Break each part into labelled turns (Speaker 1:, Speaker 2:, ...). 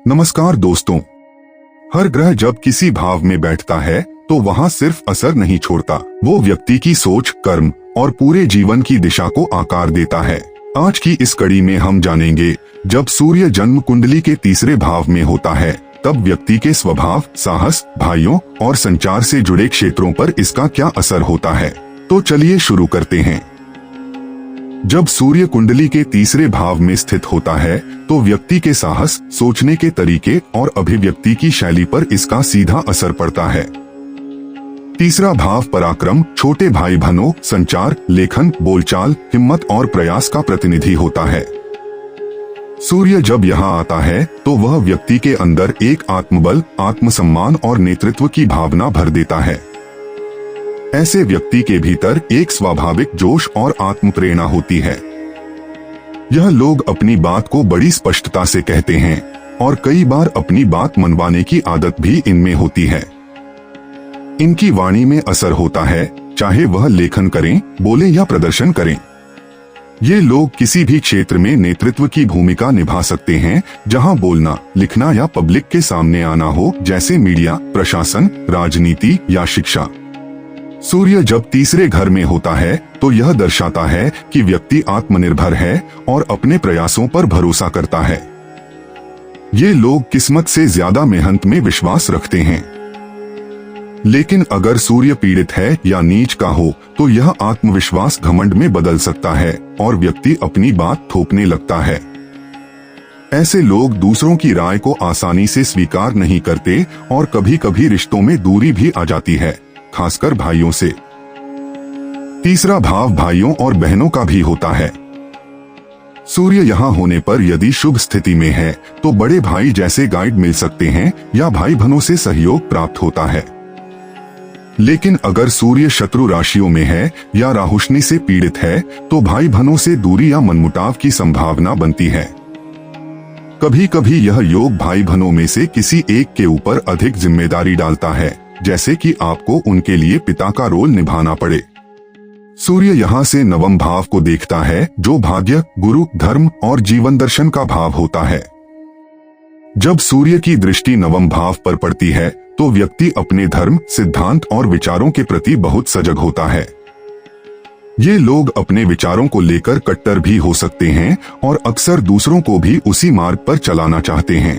Speaker 1: नमस्कार दोस्तों। हर ग्रह जब किसी भाव में बैठता है तो वहाँ सिर्फ असर नहीं छोड़ता, वो व्यक्ति की सोच, कर्म और पूरे जीवन की दिशा को आकार देता है। आज की इस कड़ी में हम जानेंगे, जब सूर्य जन्म कुंडली के तीसरे भाव में होता है तब व्यक्ति के स्वभाव, साहस, भाइयों और संचार से जुड़े क्षेत्रों पर इसका क्या असर होता है। तो चलिए शुरू करते हैं। जब सूर्य कुंडली के तीसरे भाव में स्थित होता है तो व्यक्ति के साहस, सोचने के तरीके और अभिव्यक्ति की शैली पर इसका सीधा असर पड़ता है। तीसरा भाव पराक्रम, छोटे भाई बहनों, संचार, लेखन, बोलचाल, हिम्मत और प्रयास का प्रतिनिधि होता है। सूर्य जब यहाँ आता है तो वह व्यक्ति के अंदर एक आत्मबल, आत्मसम्मान और नेतृत्व की भावना भर देता है। ऐसे व्यक्ति के भीतर एक स्वाभाविक जोश और आत्म प्रेरणा होती है। यह लोग अपनी बात को बड़ी स्पष्टता से कहते हैं और कई बार अपनी बात मनवाने की आदत भी इनमें होती है। इनकी वाणी में असर होता है, चाहे वह लेखन करें, बोले या प्रदर्शन करें। ये लोग किसी भी क्षेत्र में नेतृत्व की भूमिका निभा सकते हैं, जहां बोलना, लिखना या पब्लिक के सामने आना हो, जैसे मीडिया, प्रशासन, राजनीति या शिक्षा। सूर्य जब तीसरे घर में होता है तो यह दर्शाता है कि व्यक्ति आत्मनिर्भर है और अपने प्रयासों पर भरोसा करता है। ये लोग किस्मत से ज्यादा मेहनत में विश्वास रखते हैं। लेकिन अगर सूर्य पीड़ित है या नीच का हो तो यह आत्मविश्वास घमंड में बदल सकता है और व्यक्ति अपनी बात थोपने लगता है। ऐसे लोग दूसरों की राय को आसानी से स्वीकार नहीं करते और कभी कभी रिश्तों में दूरी भी आ जाती है, खासकर भाइयों से। तीसरा भाव भाइयों और बहनों का भी होता है। सूर्य यहाँ होने पर यदि शुभ स्थिति में है तो बड़े भाई जैसे गाइड मिल सकते हैं या भाई बहनों से सहयोग प्राप्त होता है। लेकिन अगर सूर्य शत्रु राशियों में है या राहुशनी से पीड़ित है तो भाई बहनों से दूरी या मनमुटाव की संभावना बनती है। कभी कभी यह योग भाई बहनों में से किसी एक के ऊपर अधिक जिम्मेदारी डालता है, जैसे कि आपको उनके लिए पिता का रोल निभाना पड़े। सूर्य यहाँ से नवम भाव को देखता है, जो भाग्य, गुरु, धर्म और जीवन दर्शन का भाव होता है। जब सूर्य की दृष्टि नवम भाव पर पड़ती है तो व्यक्ति अपने धर्म, सिद्धांत और विचारों के प्रति बहुत सजग होता है। ये लोग अपने विचारों को लेकर कट्टर भी हो सकते हैं और अक्सर दूसरों को भी उसी मार्ग पर चलाना चाहते हैं।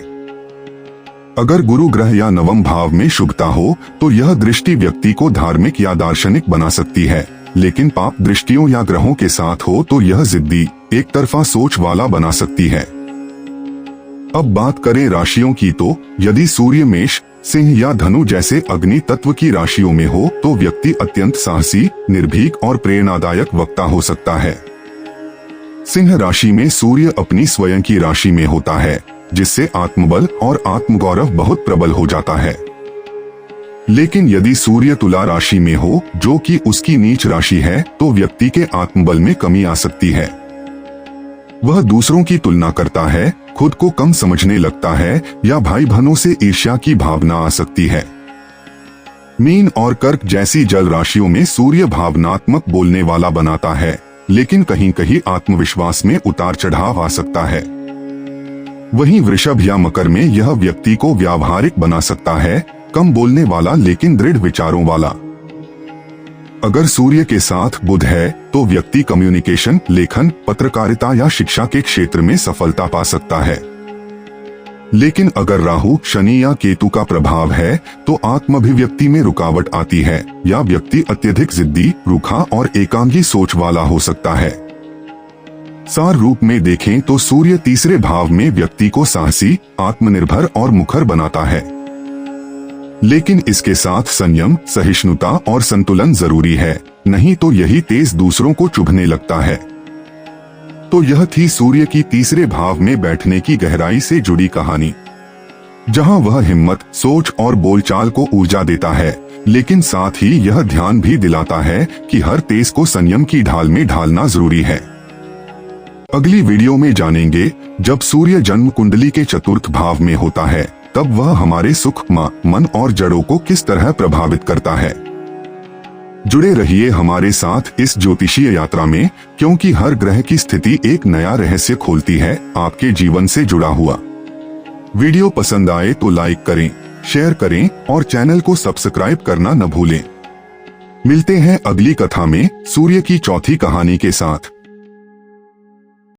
Speaker 1: अगर गुरु ग्रह या नवम भाव में शुभता हो तो यह दृष्टि व्यक्ति को धार्मिक या दार्शनिक बना सकती है, लेकिन पाप दृष्टियों या ग्रहों के साथ हो तो यह जिद्दी, एक तरफा सोच वाला बना सकती है। अब बात करें राशियों की तो यदि सूर्य मेष, सिंह या धनु जैसे अग्नि तत्व की राशियों में हो तो व्यक्ति अत्यंत साहसी, निर्भीक और प्रेरणादायक वक्ता हो सकता है। सिंह राशि में सूर्य अपनी स्वयं की राशि में होता है, जिससे आत्मबल और आत्मगौरव बहुत प्रबल हो जाता है। लेकिन यदि सूर्य तुला राशि में हो, जो कि उसकी नीच राशि है, तो व्यक्ति के आत्मबल में कमी आ सकती है। वह दूसरों की तुलना करता है, खुद को कम समझने लगता है या भाई बहनों से ईर्ष्या की भावना आ सकती है। मीन और कर्क जैसी जल राशियों में सूर्य भावनात्मक बोलने वाला बनाता है, लेकिन कहीं कहीं आत्मविश्वास में उतार चढ़ाव आ सकता है। वहीं वृषभ या मकर में यह व्यक्ति को व्यावहारिक बना सकता है, कम बोलने वाला लेकिन दृढ़ विचारों वाला। अगर सूर्य के साथ बुध है तो व्यक्ति कम्युनिकेशन, लेखन, पत्रकारिता या शिक्षा के क्षेत्र में सफलता पा सकता है। लेकिन अगर राहु, शनि या केतु का प्रभाव है तो आत्माभिव्यक्ति में रुकावट आती है या व्यक्ति अत्यधिक जिद्दी, रूखा और एकांगी सोच वाला हो सकता है। सार रूप में देखें तो सूर्य तीसरे भाव में व्यक्ति को साहसी, आत्मनिर्भर और मुखर बनाता है। लेकिन इसके साथ संयम, सहिष्णुता और संतुलन जरूरी है, नहीं तो यही तेज दूसरों को चुभने लगता है। तो यह थी सूर्य की तीसरे भाव में बैठने की गहराई से जुड़ी कहानी, जहां वह हिम्मत, सोच और बोलचाल को ऊर्जा देता है, लेकिन साथ ही यह ध्यान भी दिलाता है कि हर तेज को संयम की ढाल में ढालना जरूरी है। अगली वीडियो में जानेंगे, जब सूर्य जन्म कुंडली के चतुर्थ भाव में होता है तब वह हमारे सुख, मन और जड़ों को किस तरह प्रभावित करता है। जुड़े रहिए हमारे साथ इस ज्योतिषीय यात्रा में, क्योंकि हर ग्रह की स्थिति एक नया रहस्य खोलती है आपके जीवन से जुड़ा हुआ। वीडियो पसंद आए तो लाइक करें, शेयर करें और चैनल को सब्सक्राइब करना न भूलें। मिलते हैं अगली कथा में सूर्य की चौथी कहानी के साथ।